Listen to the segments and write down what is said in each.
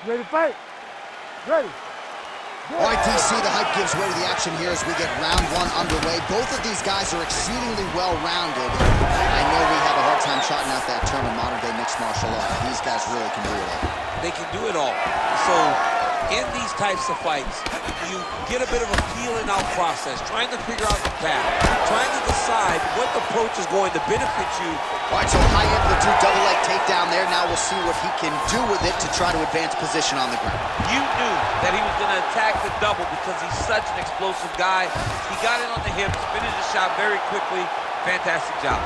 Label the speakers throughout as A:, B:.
A: Ready to fight? Ready.
B: All right, DC, the hype gives way to the action here as we get round one underway. Both of these guys are exceedingly well-rounded. I know we have a hard time trotting out that term in modern-day mixed martial art. These guys really can do it all.
C: They can do it all. So in these types of fights, you get a bit of a feeling out process, trying to figure out the path, trying to decide what approach is going to benefit you.
B: All right, so high amplitude double leg takedown there. Now we'll see what he can do with it to try to advance position on the ground.
C: You knew that he was going to attack the double because he's such an explosive guy. He got in on the hips, finished the shot very quickly. Fantastic job.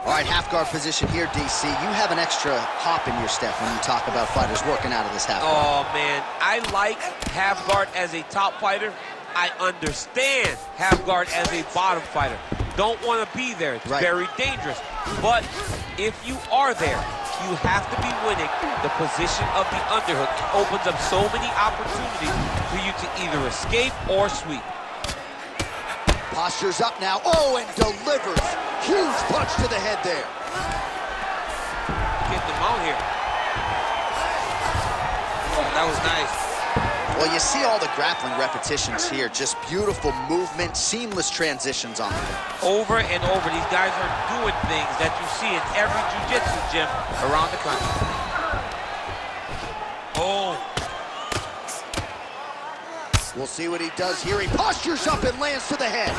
B: All right, half guard position here, DC. You have an extra hop in your step when you talk about fighters working out of this half guard.
C: Oh, man. I like half guard as a top fighter. I understand half guard as a bottom fighter. Don't want to be there. It's very dangerous. But if you are there, you have to be winning. The position of the underhook opens up so many opportunities for you to either escape or sweep.
B: Posture's up now. Oh, and delivers. Huge punch to the head there.
C: Get them out here. That was nice.
B: Well, you see all the grappling repetitions here. Just beautiful movement, seamless transitions on them.
C: Over and over, these guys are doing things that you see in every jiu-jitsu gym around the country. Oh.
B: We'll see what he does here. He postures up and lands to the head.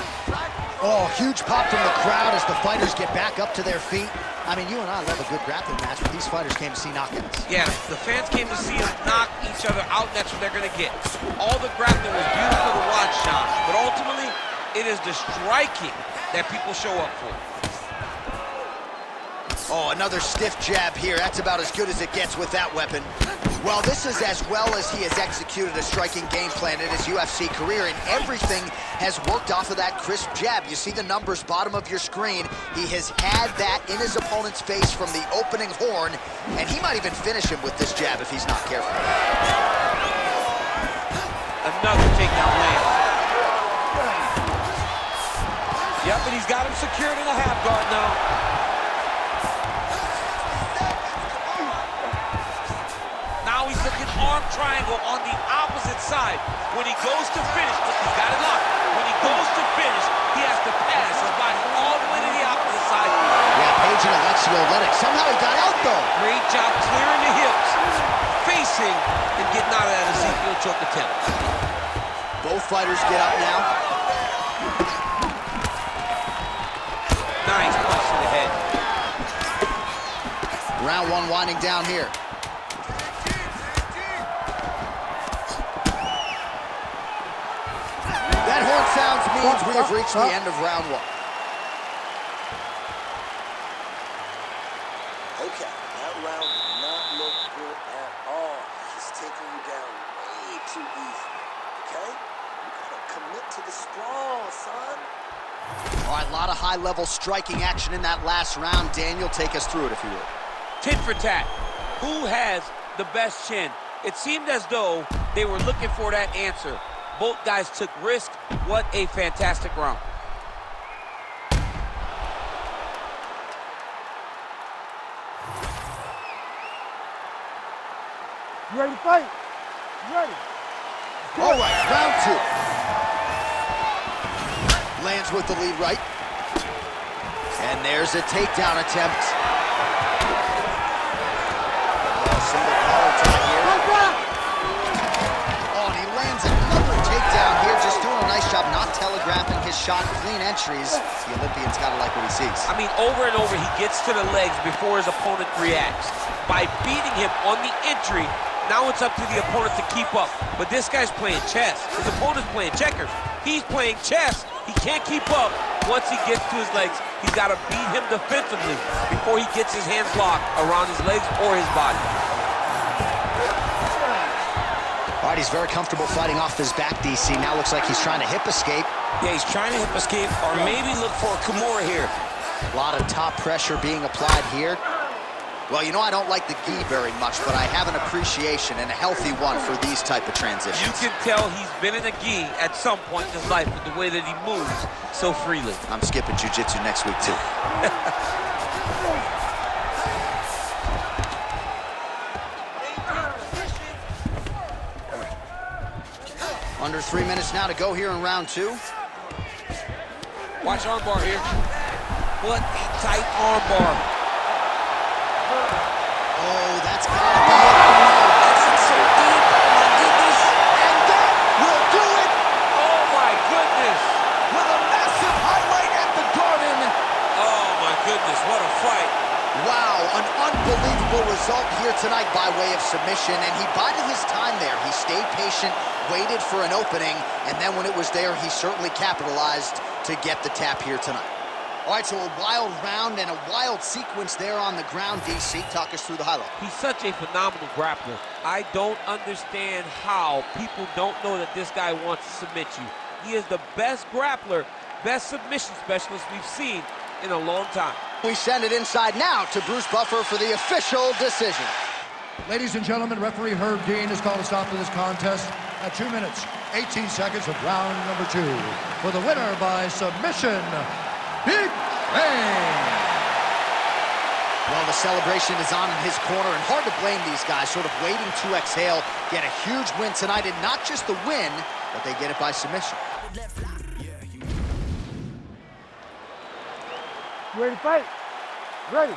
B: Oh, huge pop from the crowd as the fighters get back up to their feet. I mean, you and I love a good grappling match, but these fighters came to see knockouts.
C: Yeah, the fans came to see them knock each other out, and that's what they're going to get. All the grappling was beautiful to watch, Sean, but ultimately, it is the striking that people show up for.
B: Oh, another stiff jab here. That's about as good as it gets with that weapon. Well, this is as well as he has executed a striking game plan in his UFC career, and everything has worked off of that crisp jab. You see the numbers bottom of your screen. He has had that in his opponent's face from the opening horn, and he might even finish him with this jab if he's not careful.
C: Another takedown land. Yep, and he's got him secured in a half guard now. Arm triangle on the opposite side. When he goes to finish, look, he's got it locked. When he goes to finish, he has to pass his body all the way to the opposite side.
B: Yeah, Page and Alexio let it. Somehow he got out, though.
C: Great job clearing the hips, facing, and getting out of that Ezekiel choke attempt.
B: Both fighters get up now.
C: Nice punch to the head.
B: Round one winding down here. That horn sounds means we have reached the end of round one.
D: Okay, that round did not look good at all. He's taking you down way too easy, okay? You gotta commit to the sprawl, son.
B: All right, a lot of high-level striking action in that last round. Daniel, take us through it, if you would.
C: Tit for tat. Who has the best chin? It seemed as though they were looking for that answer. Both guys took risk. What a fantastic round.
A: You ready to fight? You ready?
B: All right, round two. Lands with the lead right. And there's a takedown attempt. Single collar tie here. Oh, and he lands another takedown here. Just doing a nice job not telegraphing his shot. Clean entries. The Olympian's got to like what he sees.
C: I mean, over and over, he gets to the legs before his opponent reacts. By beating him on the entry, now it's up to the opponent to keep up. But this guy's playing chess. His opponent's playing checkers. He's playing chess. He can't keep up. Once he gets to his legs, he's got to beat him defensively before he gets his hands locked around his legs or his body.
B: All right, he's very comfortable fighting off his back, DC. Now looks like he's trying to hip escape.
E: Yeah, he's trying to hip escape or maybe look for a Kimura here.
B: A lot of top pressure being applied here. Well, you know, I don't like the gi very much, but I have an appreciation and a healthy one for these type of transitions.
C: You can tell he's been in a gi at some point in his life with the way that he moves so freely.
B: I'm skipping jiu-jitsu next week, too. Under 3 minutes now to go here in round 2.
C: Watch armbar here. What a tight armbar.
B: Oh, that's gotta be it.
C: That's it so deep. Oh my goodness.
B: And that will do it
C: Oh my goodness.
B: with a massive highlight at the Garden.
C: Oh my goodness, what a fight.
B: Wow, an unbelievable result here tonight by way of submission, and he bided his time there. He stayed patient, waited for an opening, and then when it was there, he certainly capitalized to get the tap here tonight. All right, so a wild round and a wild sequence there on the ground. DC, talk us through the highlight.
C: He's such a phenomenal grappler. I don't understand how people don't know that this guy wants to submit you. He is the best grappler, best submission specialist we've seen in a long time.
B: We send it inside now to Bruce Buffer for the official decision.
E: Ladies and gentlemen, referee Herb Dean has called a stop to this contest at 2 minutes, 18 seconds of round number 2. For the winner by submission, Big Bang!
B: Well, the celebration is on in his corner, and hard to blame these guys, sort of waiting to exhale, get a huge win tonight, and not just the win, but they get it by submission.
A: You ready to fight? Ready.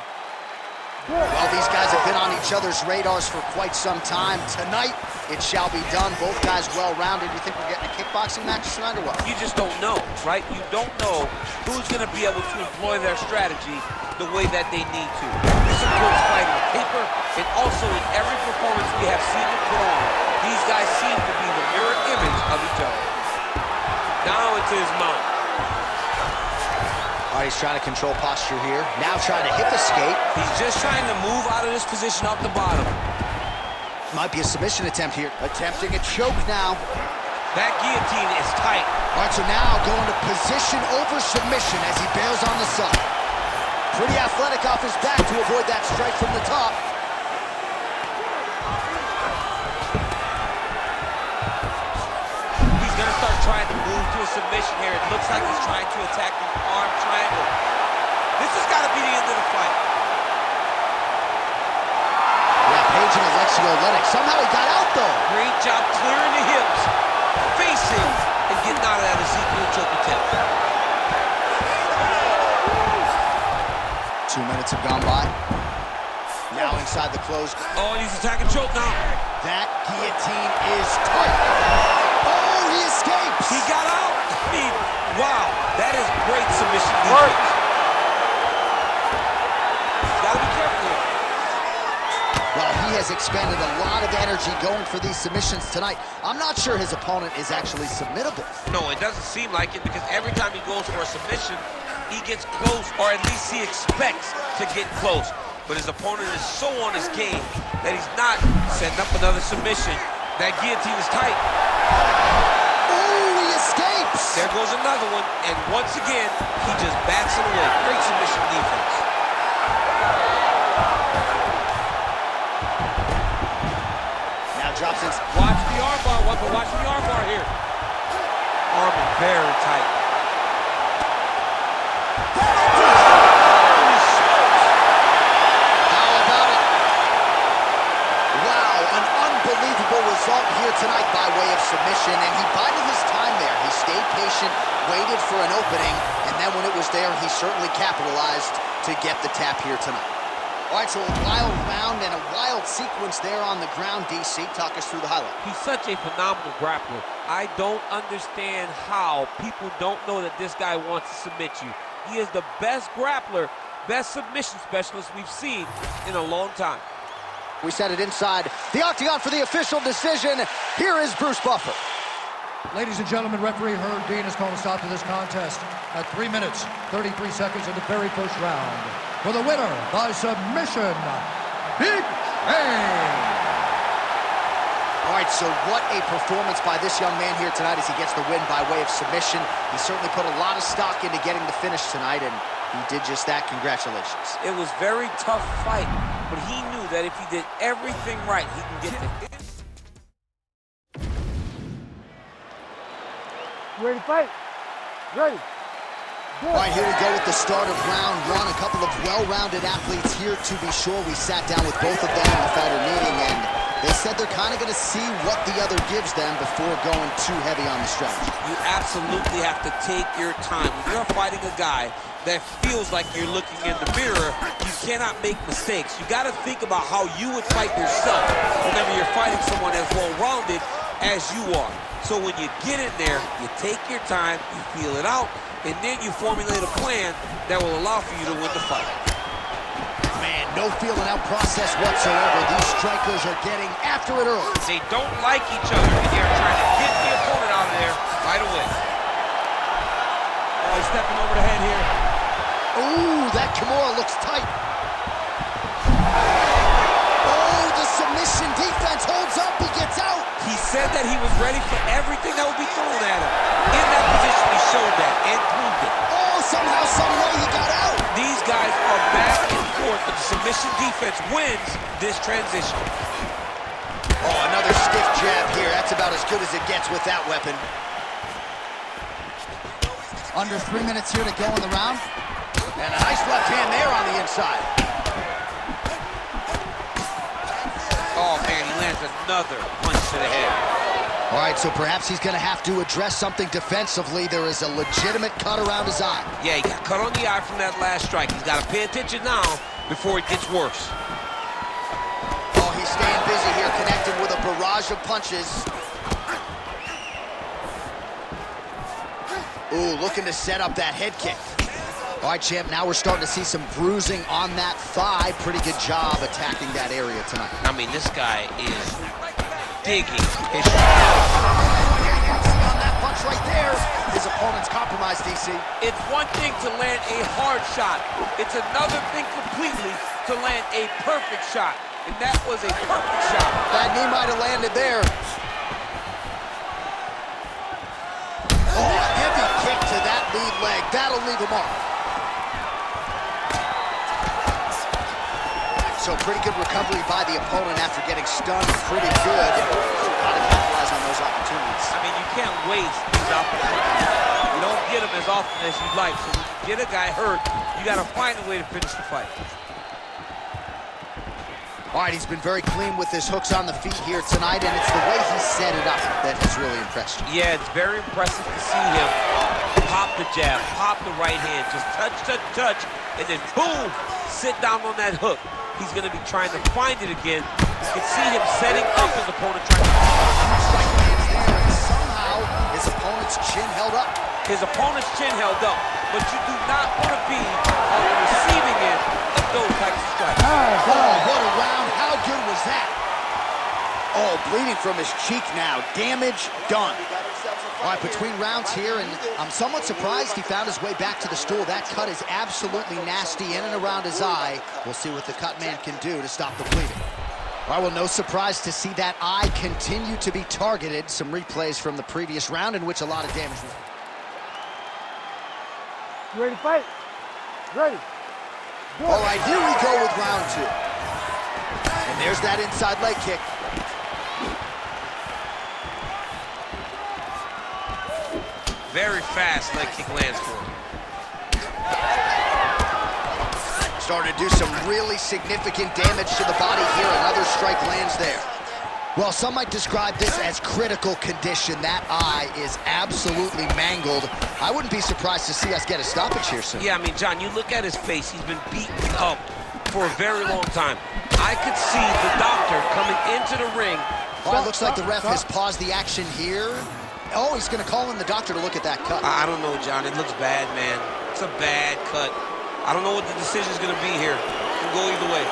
A: Good.
B: Well, these guys have been on each other's radars for quite some time. Tonight, it shall be done. Both guys well-rounded. You think we're getting a kickboxing match tonight or what?
C: You just don't know, right? You don't know who's going to be able to employ their strategy the way that they need to. This is a close fight on paper, and also in every performance we have seen them put on, these guys seem to be the mirror image of each other. Now into his mount.
B: All right, he's trying to control posture here. Now trying to hip escape.
C: He's just trying to move out of this position off the bottom.
B: Might be a submission attempt here. Attempting a choke now.
C: That guillotine is tight.
B: All right, so now going to position over submission as he bails on the side. Pretty athletic off his back to avoid that strike from the top.
C: He's going to start trying to move to a submission here. It looks like he's trying to attack the arm triangle. This has got to be the end of the fight.
B: Yeah, paging Alexio Olenek. Somehow he got out, though.
C: Great job clearing the hips, facing, and getting out of that Ezekiel choke attempt.
B: 2 minutes have gone by. Now inside the close.
C: Oh, and he's attacking choke now.
B: That guillotine is tight. Oh, he escapes.
C: He got out. I mean, wow, that is great submission defense. Gotta be careful here.
B: Well, he has expended a lot of energy going for these submissions tonight. I'm not sure his opponent is actually submittable.
C: No, it doesn't seem like it, because every time he goes for a submission, he gets close, or at least he expects to get close. But his opponent is so on his game that he's not setting up another submission. That guillotine is tight.
B: Oh, he escapes.
C: There goes another one, and once again, he just bats it away. Great submission defense.
B: Now drops in.
C: Watch the armbar, watch the armbar here. Arm is very tight.
B: Result here tonight by way of submission, and he bided his time there. He stayed patient, waited for an opening, and then when it was there, he certainly capitalized to get the tap here tonight. All right, so a wild round and a wild sequence there on the ground. DC, talk us through the highlight.
C: He's such a phenomenal grappler. I don't understand how people don't know that this guy wants to submit you. He is the best grappler, best submission specialist we've seen in a long time.
B: We send it inside the octagon for the official decision. Here is Bruce Buffer.
E: Ladies and gentlemen, referee Herb Dean has called a stop to this contest at 3 minutes, 33 seconds of the very first round. For the winner by submission, Big Bang!
B: All right, so what a performance by this young man here tonight as he gets the win by way of submission. He certainly put a lot of stock into getting the finish tonight, and he did just that. Congratulations.
C: It was a very tough fight. but he knew that if he did everything right, he can get there.
A: You ready to fight? Ready.
B: All right, here we go with the start of round one. A couple of well-rounded athletes here, to be sure. We sat down with both of them in the fighter meeting, and they said they're kind of going to see what the other gives them before going too heavy on the strategy.
C: You absolutely have to take your time. When you're fighting a guy that feels like you're looking in the mirror, you cannot make mistakes. You got to think about how you would fight yourself whenever you're fighting someone as well-rounded as you are. So when you get in there, you take your time, you feel it out, and then you formulate a plan that will allow for you to win the fight.
B: Man, no feeling out process whatsoever. These strikers are getting after it early.
C: They don't like each other, and they're trying to get the opponent out of there right away. Oh, he's stepping over the head here.
B: Ooh, that Kimura looks tight. Oh, the submission defense holds up. He gets out.
C: He said that he was ready for everything that would be thrown at him. In that position, he showed that and proved it.
B: Oh, somehow, some way he got out.
C: These guys are back and forth, but the submission defense wins this transition.
B: Oh, another stiff jab here. That's about as good as it gets with that weapon. Under 3 minutes here to go in the round. And a nice left hand there on the inside.
C: Oh, man, he lands another punch to the head.
B: All right, so perhaps he's going to have to address something defensively. There is a legitimate cut around his eye.
C: Yeah, he got cut on the eye from that last strike. He's got to pay attention now before it gets worse.
B: Oh, he's staying busy here, connecting with a barrage of punches. Ooh, looking to set up that head kick. All right, champ, now we're starting to see some bruising on that thigh. Pretty good job attacking that area tonight.
C: I mean, this guy is digging his
B: on that punch right there. His opponent's compromised, DC.
C: It's one thing to land a hard shot. It's another thing completely to land a perfect shot. And that was a perfect shot.
B: That knee might have landed there. Oh, a heavy kick to that lead leg. That'll leave a mark. So pretty good recovery by the opponent after getting stunned pretty good. Got to capitalize on those opportunities.
C: I mean, you can't waste these opportunities. You don't get them as often as you'd like. So when you get a guy hurt, you got to find a way to finish the fight.
B: All right, he's been very clean with his hooks on the feet here tonight, and it's the way he set it up that has really impressed you.
C: Yeah, it's very impressive to see him pop the jab, pop the right hand, just touch, touch, touch, and then boom, sit down on that hook. He's going to be trying to find it again. You can see him setting up his opponent, trying to
B: strike lands there, and somehow his opponent's chin held up.
C: His opponent's chin held up, but you do not want to be on the receiving end of those types of strikes.
B: Oh, what a round. How good was that? Oh, bleeding from his cheek now. Damage done. All right, between rounds here, and I'm somewhat surprised he found his way back to the stool. That cut is absolutely nasty in and around his eye. We'll see what the cut man can do to stop the bleeding. All right, well, no surprise to see that eye continue to be targeted. Some replays from the previous round in which a lot of damage was.
A: You ready to fight? Ready. Go.
B: All right, here we go with round two. And there's that inside leg kick.
C: Very fast leg kick lands for him.
B: Starting to do some really significant damage to the body here. Another strike lands there. Well, some might describe this as critical condition. That eye is absolutely mangled. I wouldn't be surprised to see us get a stoppage here soon.
C: Yeah, I mean, John, you look at his face. He's been beaten up for a very long time. I could see the doctor coming into the ring.
B: All right, looks like the ref has paused the action here. Oh, he's going to call in the doctor to look at that cut.
C: I don't know, John. It looks bad, man. It's a bad cut. I don't know what the decision is going to be here. It can go either way.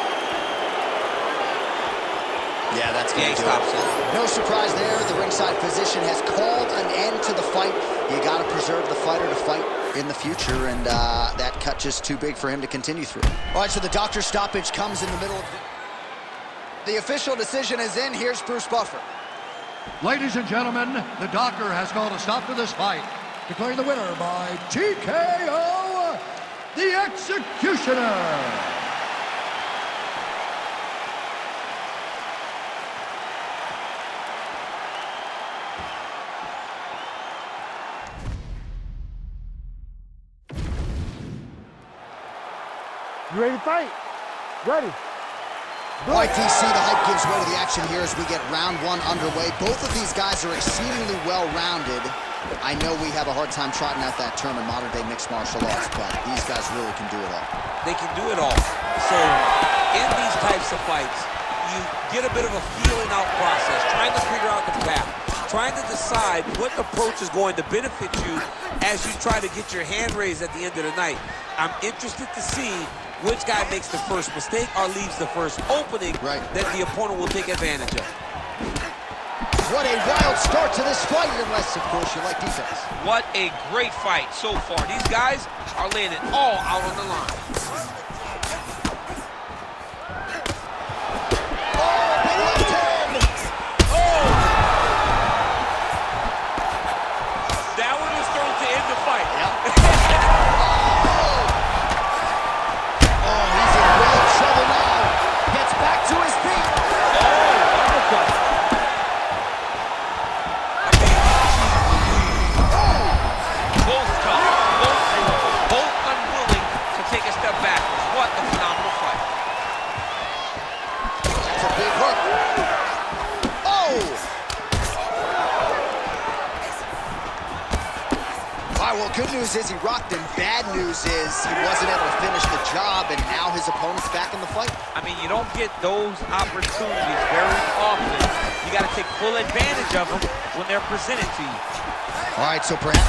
B: Yeah, that's going to do
C: stops
B: it. No surprise there. The ringside physician has called an end to the fight. You got to preserve the fighter to fight in the future, and that cut just too big for him to continue through. All right, so the doctor's stoppage comes in the middle of the official decision is in. Here's Bruce Buffer.
E: Ladies and gentlemen, the doctor has called a stop to this fight, declaring the winner by TKO, the Executioner.
A: You ready to fight? Ready.
B: All right, DC, the hype gives way to the action here as we get round one underway. Both of these guys are exceedingly well-rounded. I know we have a hard time trotting out that term in modern-day mixed martial arts, but these guys really can do it all.
C: They can do it all. So in these types of fights, you get a bit of a feeling out process, trying to figure out the path, trying to decide what approach is going to benefit you as you try to get your hand raised at the end of the night. I'm interested to see which guy makes the first mistake or leaves the first opening that the opponent will take advantage of.
B: What a wild start to this fight, unless, of course, you like defense.
C: What a great fight so far. These guys are laying it all out on the line. That one was thrown to end the fight.
B: He's in real trouble now. Gets back to his feet.
C: Both tough, both unwilling to take a step back. What a phenomenal fight.
B: That's a big hook. Well, good news is he rocked him. Bad news is he wasn't able to finish the job, and now his opponent's back in the fight.
C: I mean, you don't get those opportunities very often. You got to take full advantage of them when they're presented to you.
B: All right, so perhaps...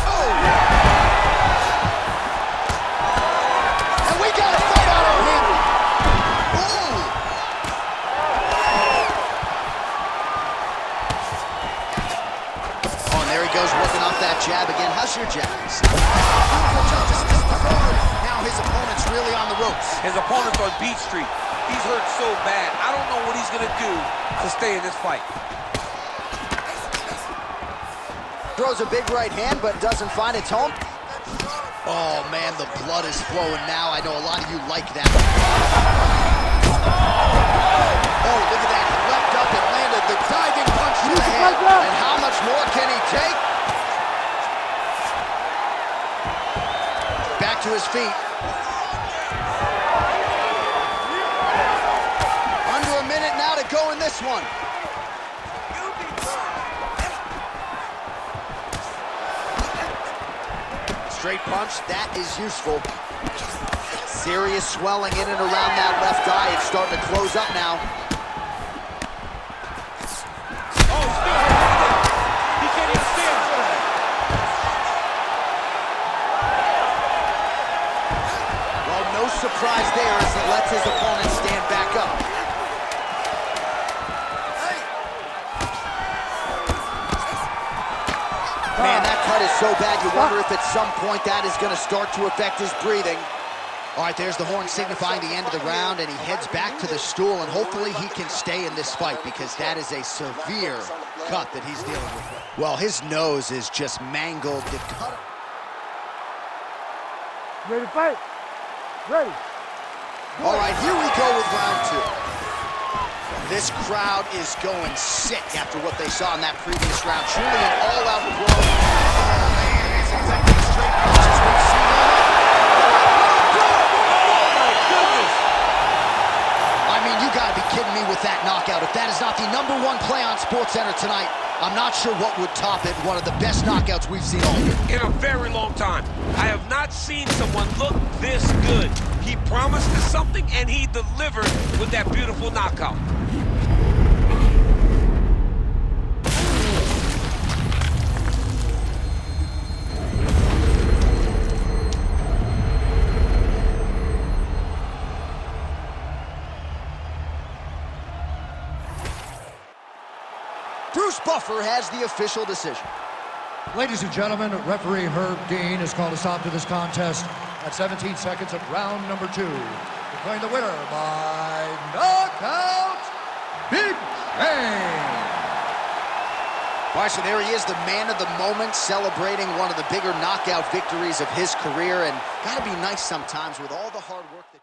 B: And we got a fight out of him! There he goes, working off that jab again. How's your jab? Now his opponent's really on the ropes.
C: His opponent's on Beat Street. He's hurt so bad. I don't know what he's going to do to stay in this fight.
B: Throws a big right hand, but doesn't find its home. Oh, man, the blood is flowing now. I know a lot of you like that. Oh, look at that. He leapt up and landed the diving punch to the head. And how much more can he take? Back to his feet. Under a minute now to go in this one. Straight punch, that is useful. Serious swelling in and around that left eye. It's starting to close up now. Surprise there as he lets his opponent stand back up. Man, that cut is so bad you wonder if at some point that is going to start to affect his breathing. All right, there's the horn signifying the end of the round, and he heads back to the stool, and hopefully he can stay in this fight because that is a severe cut that he's dealing with. Well, his nose is just mangled. The cut.
A: Ready to fight? Ready.
B: All right, here we go with round two. This crowd is going sick after what they saw in that previous round. Truly an all-out brawl. Oh, man, it's exactly straight punches we've seen all night.
C: Oh, my goodness.
B: I mean, you got to be kidding me with that knockout. If that is not the #1 play on SportsCenter tonight, I'm not sure what would top it. One of the best knockouts we've seen all year.
C: In a very long time. I have not seen someone look this good. He promised us something, and he delivered with that beautiful knockout.
B: Bruce Buffer has the official decision.
E: Ladies and gentlemen, referee Herb Dean has called a stop to this contest at 17 seconds of round number 2. Declaring the winner by knockout, Big Shane.
B: All right, so there he is, the man of the moment, celebrating one of the bigger knockout victories of his career, and gotta be nice sometimes with all the hard work.